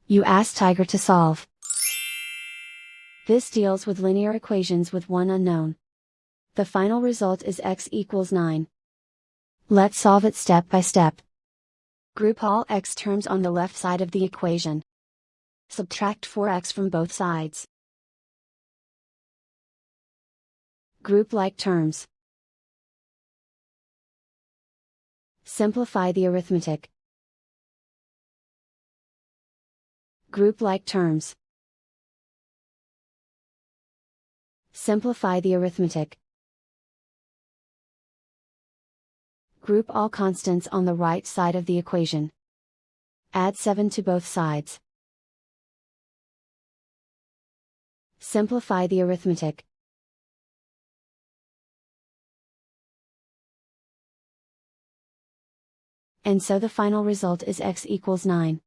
You ask Tiger to solve. This deals with linear equations with one unknown. The final result is x equals 9. Let's solve it step by step. Group all x terms on the left side of the equation. Subtract 4x from both sides. Group like terms. Simplify the arithmetic. Group like terms. Simplify the arithmetic. Group all constants on the right side of the equation. Add 7 to both sides. Simplify the arithmetic. And so the final result is x equals 9.